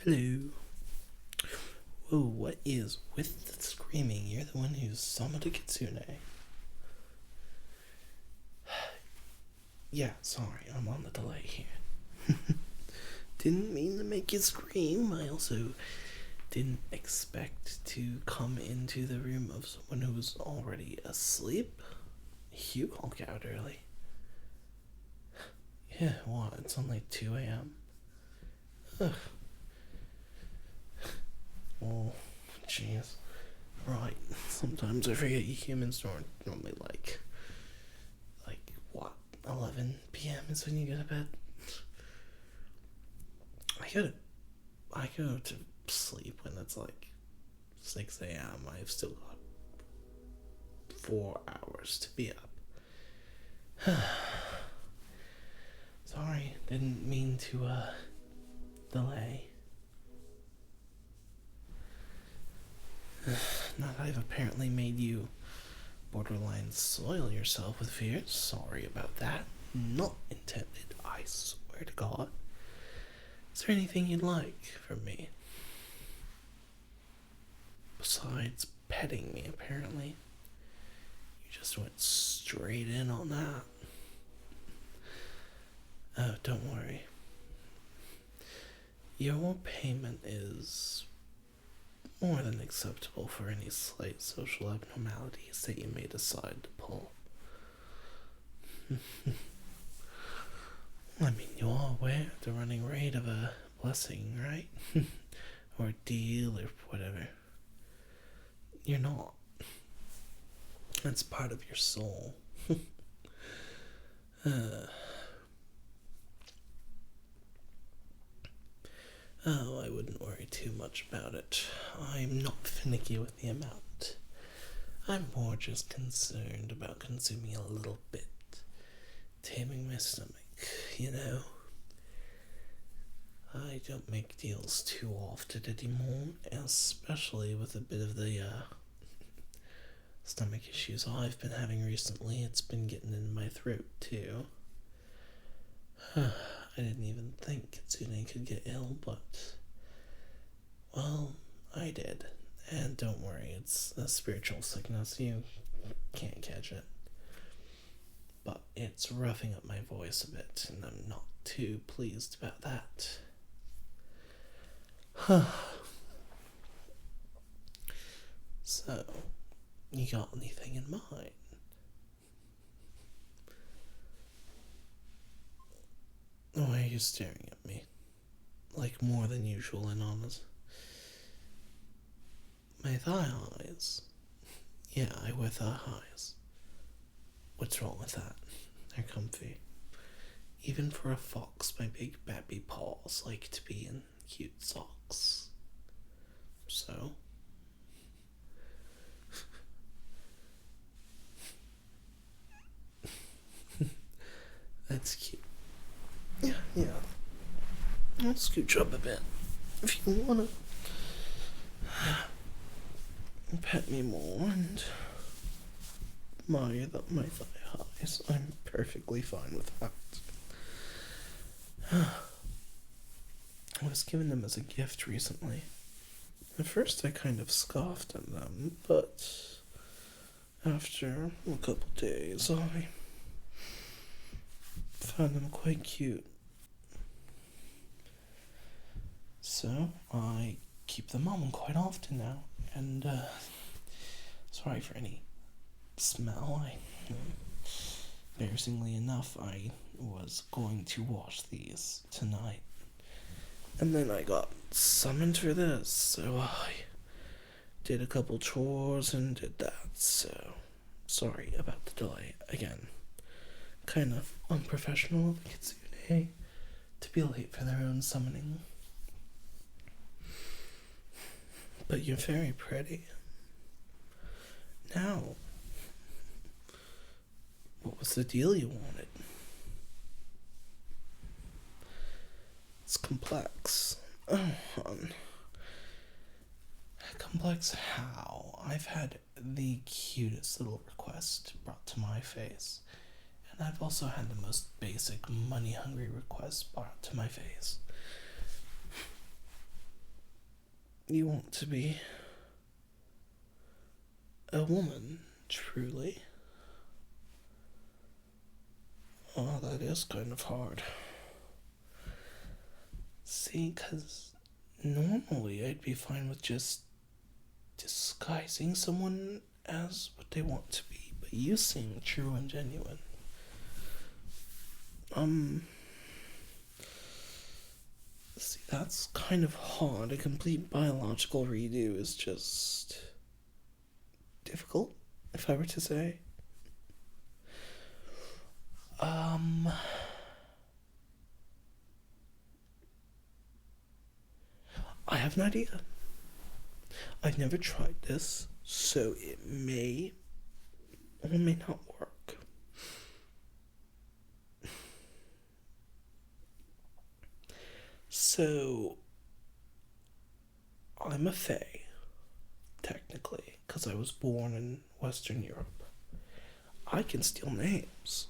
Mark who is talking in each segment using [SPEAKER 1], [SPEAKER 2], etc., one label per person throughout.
[SPEAKER 1] Hello. Whoa, what is with the screaming? You're the one who summoned a kitsune. Yeah, sorry, I'm on the delay here. Didn't mean to make you scream. I also didn't expect to come into the room of someone who was already asleep. You hulk out early. Yeah, what? It's only 2 a.m. Ugh. Oh, jeez. Right. Sometimes I forget you humans don't normally like what? 11 p.m. is when you go to bed. I go to sleep when it's like 6 a.m. I've still got 4 hours to be up. Sorry, didn't mean to delay. Now that I've apparently made you borderline soil yourself with fear, sorry about that. Not intended, I swear to God. Is there anything you'd like from me? Besides petting me, apparently. You just went straight in on that. Oh, don't worry. Your payment is more than acceptable for any slight social abnormalities that you may decide to pull. I mean, you are aware of the running rate of a blessing, right? Or a deal, or whatever. You're not. That's part of your soul. Oh, I wouldn't worry too much about it. I'm not finicky with the amount. I'm more just concerned about consuming a little bit. Taming my stomach, you know. I don't make deals too often anymore, especially with a bit of the stomach issues I've been having recently. It's been getting in my throat too. I didn't even think Kitsune could get ill, but well, I did. And don't worry, it's a spiritual sickness. You can't catch it. But it's roughing up my voice a bit, and I'm not too pleased about that. So, you got anything in mind? Why are you staring at me? Like more than usual and honest. My thigh highs? Yeah, I wear thigh highs. What's wrong with that? They're comfy. Even for a fox, my big babby paws like to be in cute socks. So? That's cute. Yeah. I'll scooch up a bit if you wanna pet me more and my thigh highs. I'm perfectly fine with that. I was given them as a gift recently. At first I kind of scoffed at them, but after a couple days I found them quite cute. So I keep them on quite often now, and sorry for any smell. Embarrassingly enough, I was going to wash these tonight, and then I got summoned for this, so I did a couple chores and did that, so sorry about the delay again. Kind of unprofessional of the kitsune to be late for their own summoning. But you're very pretty. Now, what was the deal you wanted? It's complex. Oh, hon. Complex how? I've had the cutest little request brought to my face. And I've also had the most basic money-hungry request brought to my face. you want to be a woman, truly. Oh, that is kind of hard. See, 'cause normally I'd be fine with just disguising someone as what they want to be, but you seem true and genuine. See, that's kind of hard. A complete biological redo is just difficult, if I were to say. I have an idea. I've never tried this, so it may or may not work. So, I'm a fae, technically, because I was born in Western Europe. I can steal names,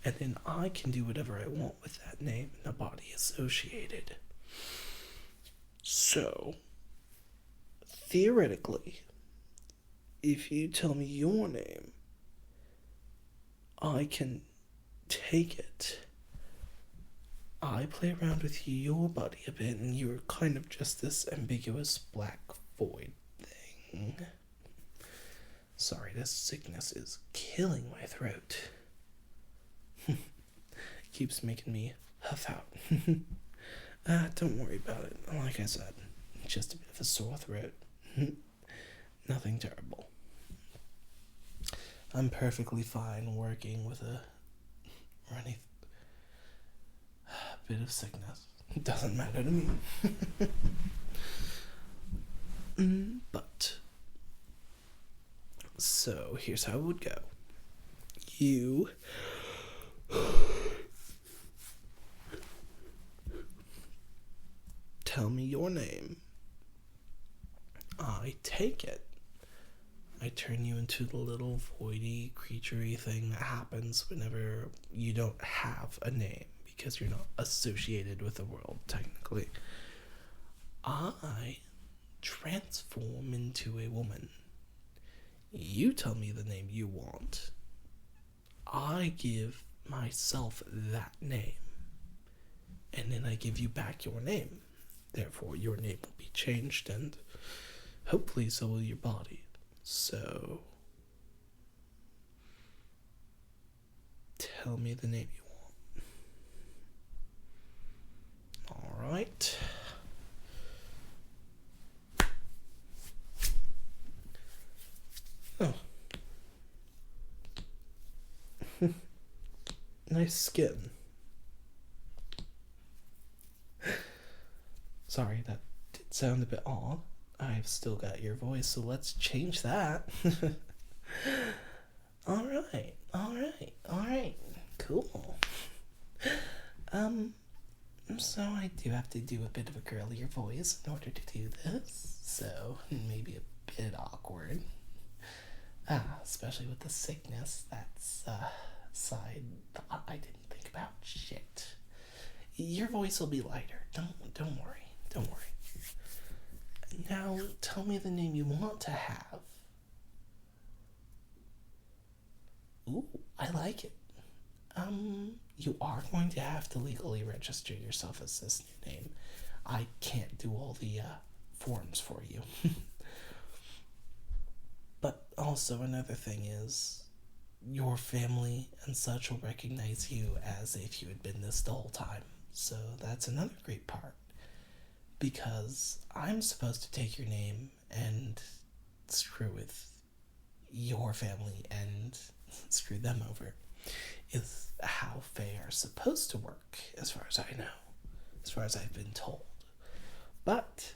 [SPEAKER 1] and then I can do whatever I want with that name and the body associated. So, theoretically, if you tell me your name, I can take it. I play around with your body a bit, and you're kind of just this ambiguous black void thing. Sorry, this sickness is killing my throat. Keeps making me huff out. Don't worry about it. Like I said, just a bit of a sore throat. Nothing terrible. I'm perfectly fine working with a runny bit of sickness. It doesn't matter to me. But, so here's how it would go. You tell me your name. I take it. I turn you into the little voidy, creaturey thing that happens whenever you don't have a name, because you're not associated with the world, technically. I transform into a woman. You tell me the name you want. I give myself that name. And then I give you back your name. Therefore, your name will be changed, and hopefully so will your body. So, tell me the name you want. Alright. Oh. Nice skin. Sorry, that did sound a bit odd. I've still got your voice, so let's change that. Alright. Cool. So I do have to do a bit of a girlier voice in order to do this, so maybe a bit awkward. Especially with the sickness, that's side thought I didn't think about. Shit. Your voice will be lighter. Don't worry. Now, tell me the name you want to have. Ooh, I like it. You are going to have to legally register yourself as this new name. I can't do all the forms for you. But also another thing is, your family and such will recognize you as if you had been this the whole time. So that's another great part. Because I'm supposed to take your name and screw with your family and screw them over. Is how Fae are supposed to work, as far as I know. As far as I've been told. But,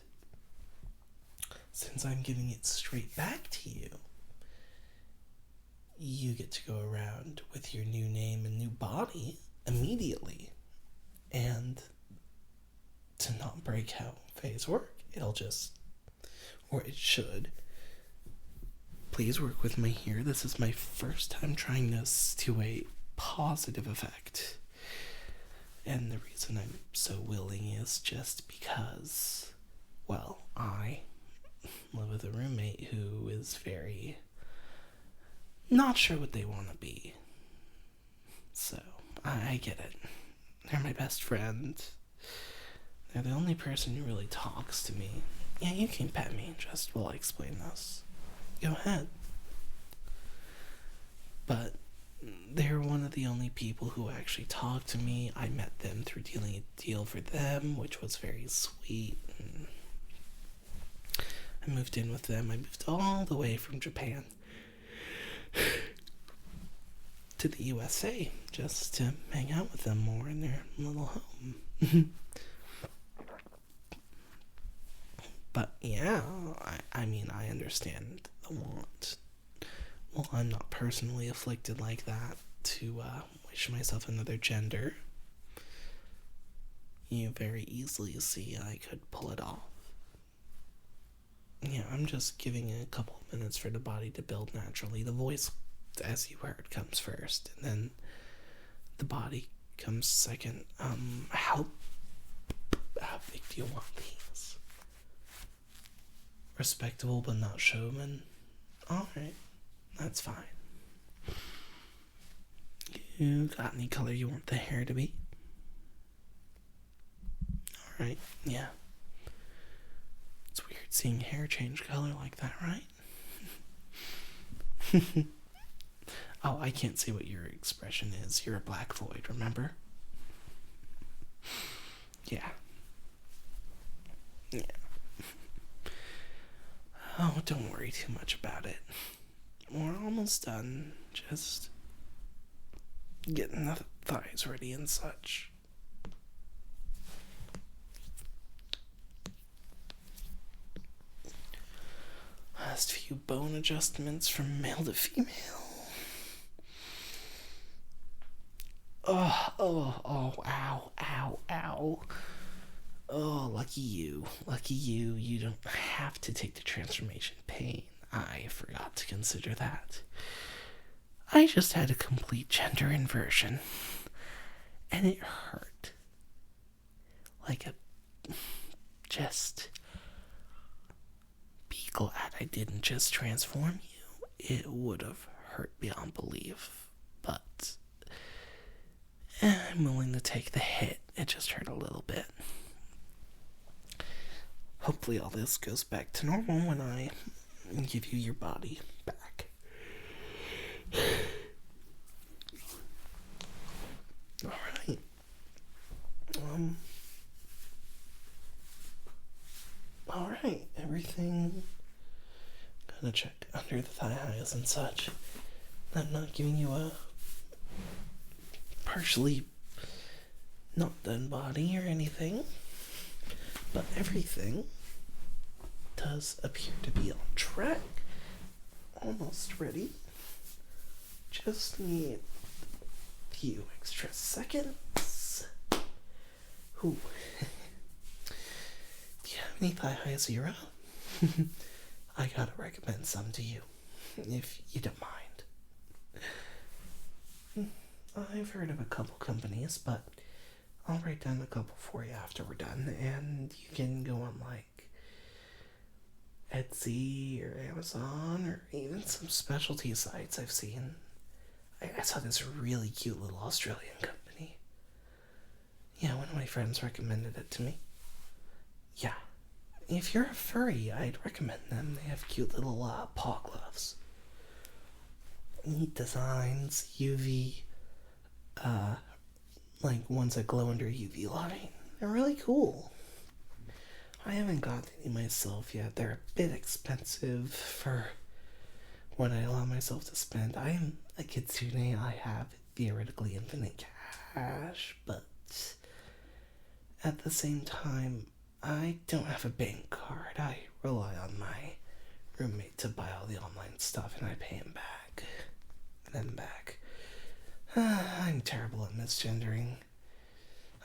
[SPEAKER 1] since I'm giving it straight back to you, you get to go around with your new name and new body immediately. And to not break how Faes work, it'll just, or it should. Please work with me here. This is my first time trying this to a positive effect. And the reason I'm so willing is just because, well, I live with a roommate who is very not sure what they want to be. So, I get it. They're my best friend. They're the only person who really talks to me. Yeah, you can pet me just while I explain this. Go ahead. But they're one of the only people who actually talk to me. I met them through dealing a deal for them, which was very sweet. And I moved in with them. I moved all the way from Japan to the USA just to hang out with them more in their little home. But yeah, I mean, I understand the want. Well, I'm not personally afflicted like that to wish myself another gender. You very easily see I could pull it off. Yeah, I'm just giving it a couple of minutes for the body to build naturally. The voice, as you heard, comes first, and then the body comes second. How big do you want these? Respectable but not showman? Alright, that's fine. You got any color you want the hair to be? Alright, yeah. It's weird seeing hair change color like that, right? Oh, I can't see what your expression is. You're a black void, remember? Yeah. Yeah. Oh, don't worry too much about it. We're almost done. Just getting the thighs ready and such. Last few bone adjustments from male to female. Oh, ow. Oh, lucky you. You don't have to take the transformation pain. I forgot to consider that. I just had a complete gender inversion. And it hurt. Like be glad I didn't just transform you. It would have hurt beyond belief. But I'm willing to take the hit. It just hurt a little bit. Hopefully all this goes back to normal when I give you your body back. Alright. Alright, everything. Gonna check under the thigh highs and such. I'm not giving you a partially not done body or anything, but everything does appear to be on track. Almost ready. Just need a few extra seconds. Ooh. Do you have any thigh high 0? I gotta recommend some to you, if you don't mind. I've heard of a couple companies, but I'll write down a couple for you after we're done, and you can go on like Etsy or Amazon or even some specialty sites I've seen. I saw this really cute little Australian company. Yeah, one of my friends recommended it to me. Yeah. If you're a furry, I'd recommend them. They have cute little paw gloves. Neat designs, UV, like ones that glow under UV light. They're really cool. I haven't got any myself yet. They're a bit expensive for what I allow myself to spend. I am a kitsune. I have theoretically infinite cash, but at the same time, I don't have a bank card. I rely on my roommate to buy all the online stuff, and I pay him back. And then back. I'm terrible at misgendering.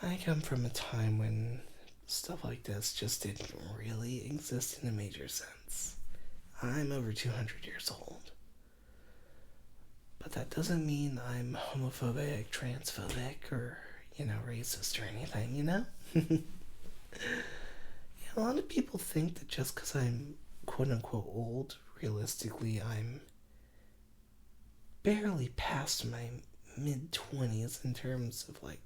[SPEAKER 1] I come from a time when stuff like this just didn't really exist in a major sense. I'm over 200 years old. But that doesn't mean I'm homophobic, transphobic, or, racist or anything, Yeah, a lot of people think that just because I'm quote unquote old. Realistically, I'm barely past my mid-20s in terms of like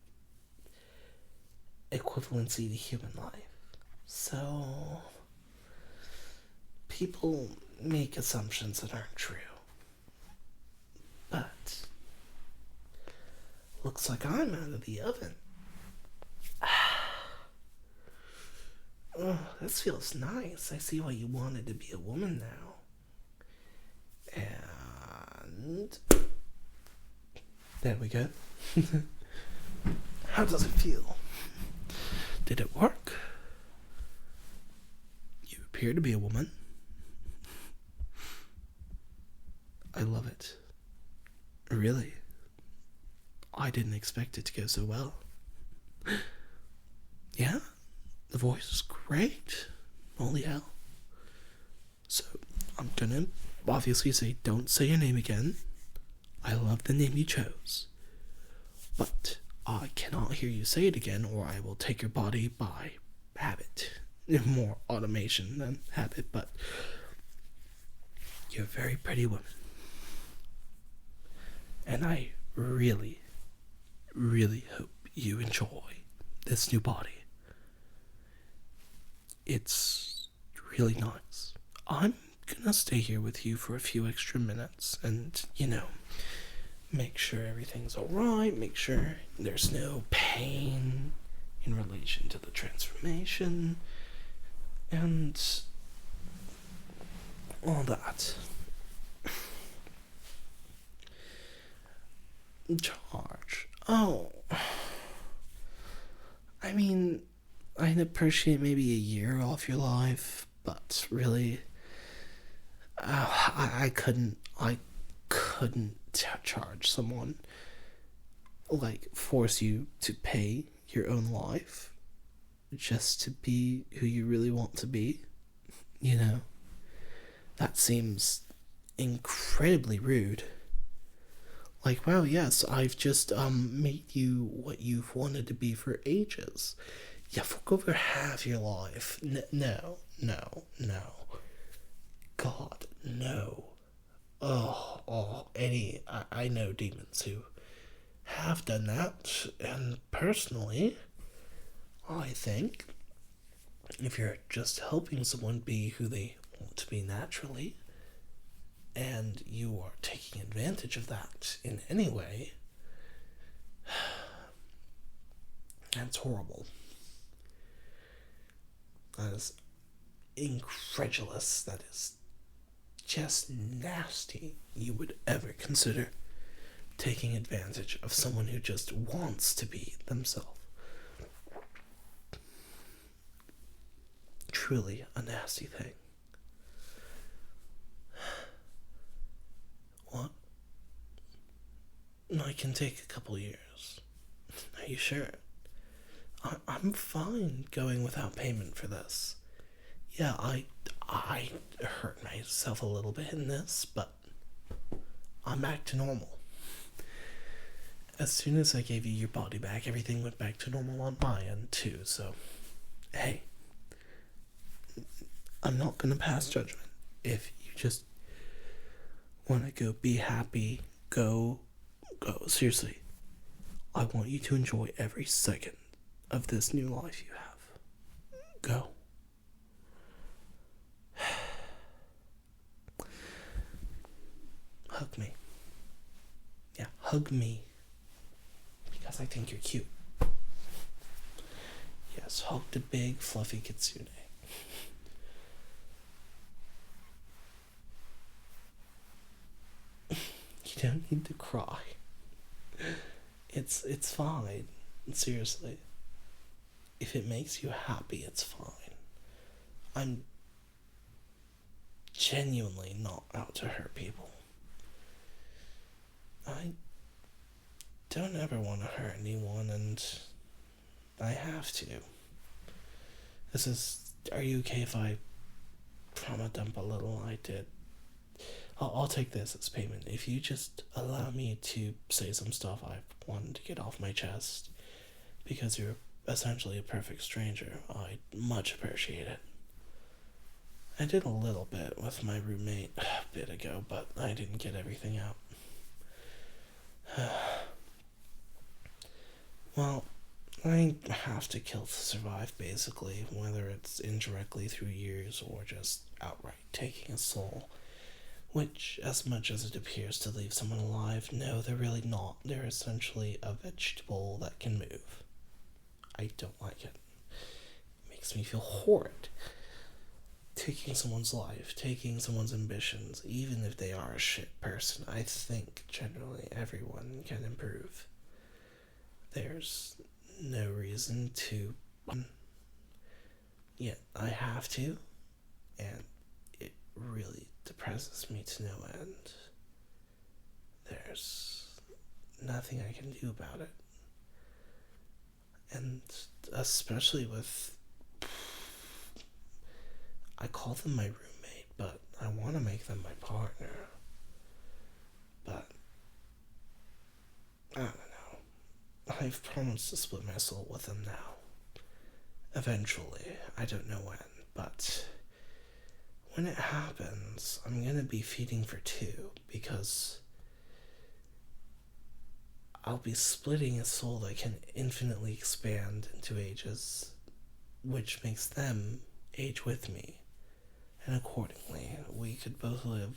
[SPEAKER 1] equivalency to human life. So people make assumptions that aren't true. But looks like I'm out of the oven. Oh, this feels nice. I see why you wanted to be a woman now. And there we go. How does it feel? Did it work? You appear to be a woman. I love it. Really? I didn't expect it to go so well. Yeah? The voice is great. Holy hell. So, I'm gonna obviously say, don't say your name again. I love the name you chose. But I cannot hear you say it again, or I will take your body by habit. More automation than habit, but you're a very pretty woman. And I really, really hope you enjoy this new body. It's really nice. I'm gonna stay here with you for a few extra minutes and, make sure everything's alright, make sure there's no pain in relation to the transformation, and all that. Charge. Oh. I mean, I'd appreciate maybe a year off your life, but really, I couldn't charge someone, force you to pay your own life just to be who you really want to be, That seems incredibly rude. Wow, yes, I've just, made you what you've wanted to be for ages. Yeah, fork over half your life. No. God, no. I know demons who have done that, and personally, I think if you're just helping someone be who they want to be naturally, and you are taking advantage of that in any way, that's horrible. That is incredulous. That is just nasty. You would ever consider taking advantage of someone who just wants to be themselves. Truly a nasty thing. What? I can take a couple years. Are you sure? I'm fine going without payment for this. Yeah, I hurt myself a little bit in this, but I'm back to normal. As soon as I gave you your body back, everything went back to normal on my end too, so hey, I'm not gonna pass judgment. If you just wanna go be happy, go. Seriously, I want you to enjoy every second of this new life you have. Go. Hug me. Yeah, hug me. Because I think you're cute. Yes, hug the big, fluffy kitsune. You don't need to cry. It's fine. Seriously. If it makes you happy, it's fine. I'm genuinely not out to hurt people. I don't ever want to hurt anyone, and I have to. Are you okay if I trauma dump a little? I did. I'll take this as payment. If you just allow me to say some stuff I wanted to get off my chest, because you're essentially a perfect stranger, I'd much appreciate it. I did a little bit with my roommate a bit ago, but I didn't get everything out. Well, I have to kill to survive, basically, whether it's indirectly through years or just outright taking a soul. Which, as much as it appears to leave someone alive, no, they're really not. They're essentially a vegetable that can move. I don't like it. It makes me feel horrid. Taking someone's life, taking someone's ambitions, even if they are a shit person, I think generally everyone can improve. There's no reason to. Yet I have to, and it really depresses me to no end. There's nothing I can do about it. And especially with. I call them my roommate, but I want to make them my partner. But I don't know. I've promised to split my soul with them now. Eventually. I don't know when, but when it happens, I'm gonna be feeding for two, because I'll be splitting a soul that can infinitely expand into ages, which makes them age with me. And accordingly, we could both live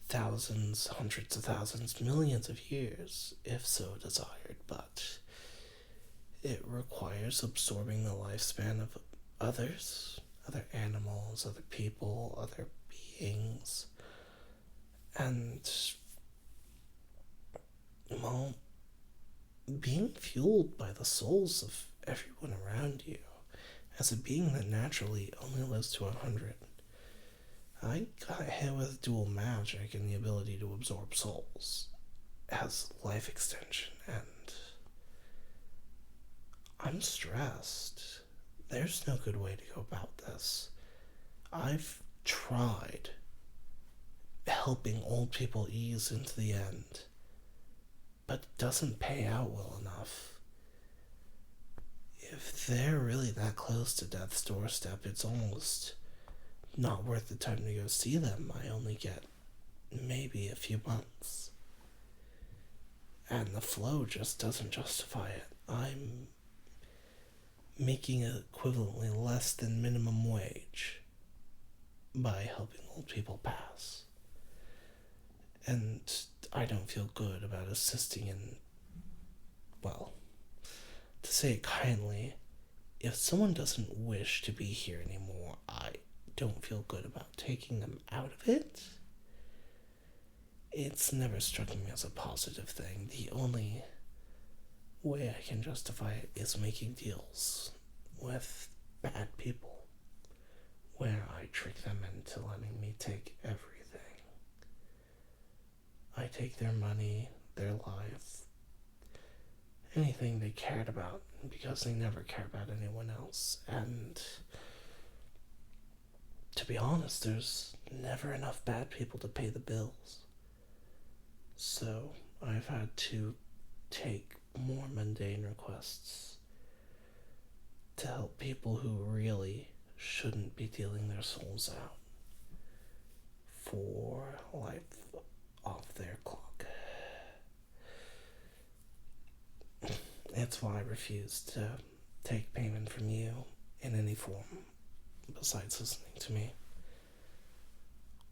[SPEAKER 1] thousands, hundreds of thousands, millions of years, if so desired, but it requires absorbing the lifespan of others, other animals, other people, other beings, and, well, being fueled by the souls of everyone around you. As a being that naturally only lives to 100, I got hit with dual magic and the ability to absorb souls as life extension, and I'm stressed. There's no good way to go about this. I've tried helping old people ease into the end, but it doesn't pay out well enough. If they're really that close to death's doorstep, it's almost not worth the time to go see them. I only get maybe a few months. And the flow just doesn't justify it. I'm making equivalently less than minimum wage by helping old people pass. And I don't feel good about assisting in, well, to say it kindly, if someone doesn't wish to be here anymore, I don't feel good about taking them out of it. It's never struck me as a positive thing. The only way I can justify it is making deals with bad people, where I trick them into letting me take everything. I take their money, their life, anything they cared about, because they never care about anyone else. And to be honest, there's never enough bad people to pay the bills. So I've had to take more mundane requests to help people who really shouldn't be dealing their souls out for life off their clock. It's why I refuse to take payment from you in any form besides listening to me.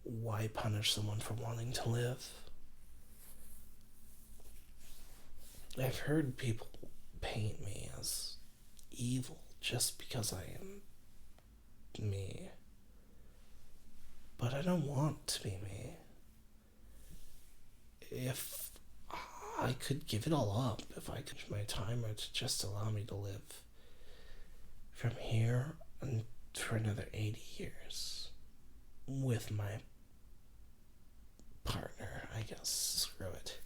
[SPEAKER 1] Why punish someone for wanting to live? I've heard people paint me as evil just because I am me. But I don't want to be me. If I could give it all up, if I could my timer to just allow me to live from here and for another 80 years with my partner, I guess. Screw it.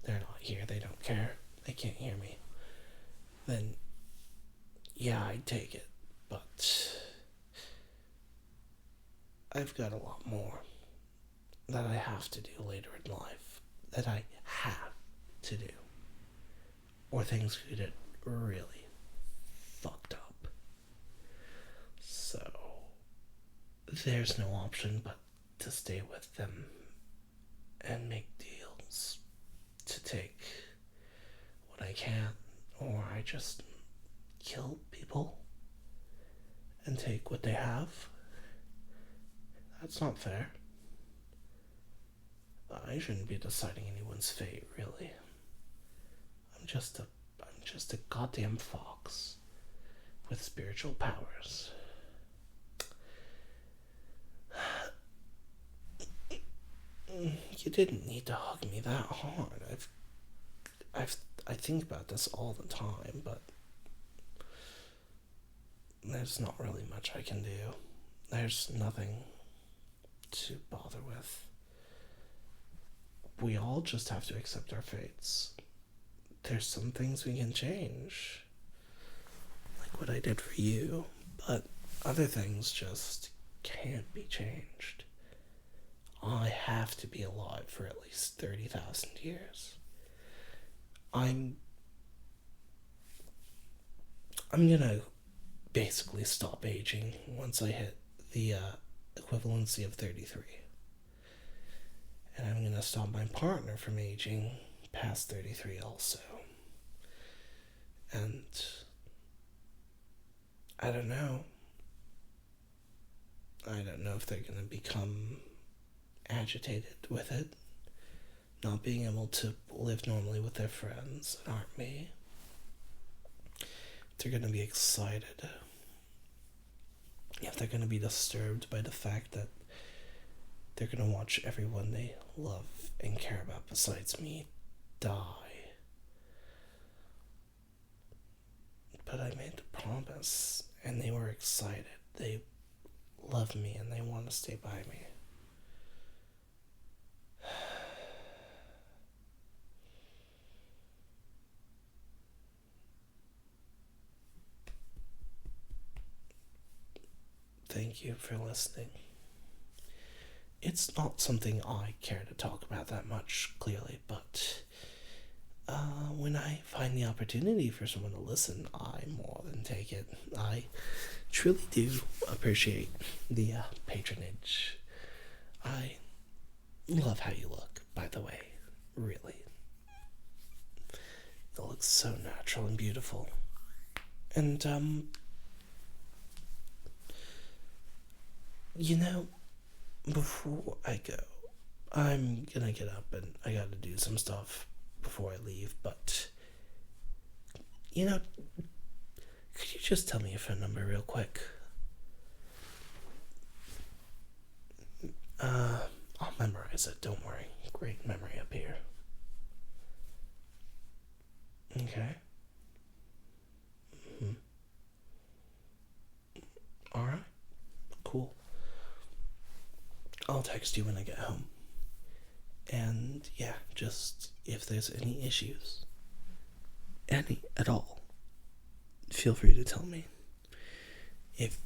[SPEAKER 1] They're not here, they don't care, they can't hear me. Then, yeah, I'd take it, but I've got a lot more that I have to do later in life, that I have to do, or things could get really fucked up. So, there's no option but to stay with them and make deals to take what I can, or I just kill people and take what they have. That's not fair. I shouldn't be deciding anyone's fate, really. I'm just a goddamn fox with spiritual powers. You didn't need to hug me that hard. I think about this all the time, but there's not really much I can do. There's nothing to bother with. We all just have to accept our fates. There's some things we can change, like what I did for you, but other things just can't be changed. I have to be alive for at least 30,000 years. I'm gonna basically stop aging once I hit the equivalency of 33. And I'm gonna stop my partner from aging past 33 also. And I don't know. I don't know if they're gonna become agitated with it, not being able to live normally with their friends that aren't me. They're gonna be excited. If they're gonna be disturbed by the fact that they're gonna watch everyone they love and care about besides me die. But I made the promise, and they were excited. They love me, and they want to stay by me. Thank you for listening. It's not something I care to talk about that much, clearly, but when I find the opportunity for someone to listen, I more than take it. I truly do appreciate the patronage. I love how you look, by the way, really. It looks so natural and beautiful. And, before I go, I'm gonna get up and I gotta do some stuff before I leave, but, could you just tell me your phone number real quick? I'll memorize it, don't worry. Great memory up here. Okay. Alright. Cool. I'll text you when I get home. And yeah, just if there's any issues, any at all, feel free to tell me. If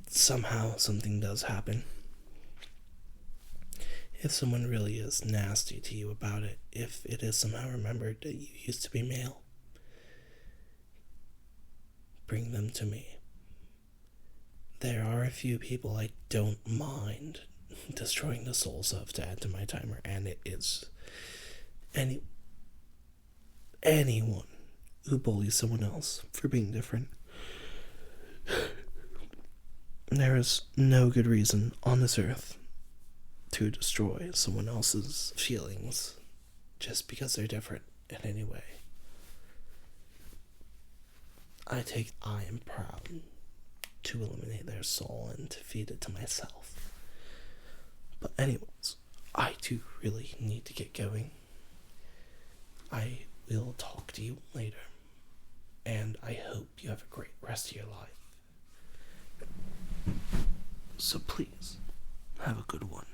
[SPEAKER 1] somehow something does happen, if someone really is nasty to you about it, if it is somehow remembered that you used to be male, bring them to me. There are a few people I don't mind destroying the souls of to add to my timer, and it is anyone who bullies someone else for being different. There is no good reason on this earth to destroy someone else's feelings just because they're different in any way. I am proud to eliminate their soul and to feed it to myself. But anyways, I do really need to get going. I will talk to you later, and I hope you have a great rest of your life. So please, have a good one.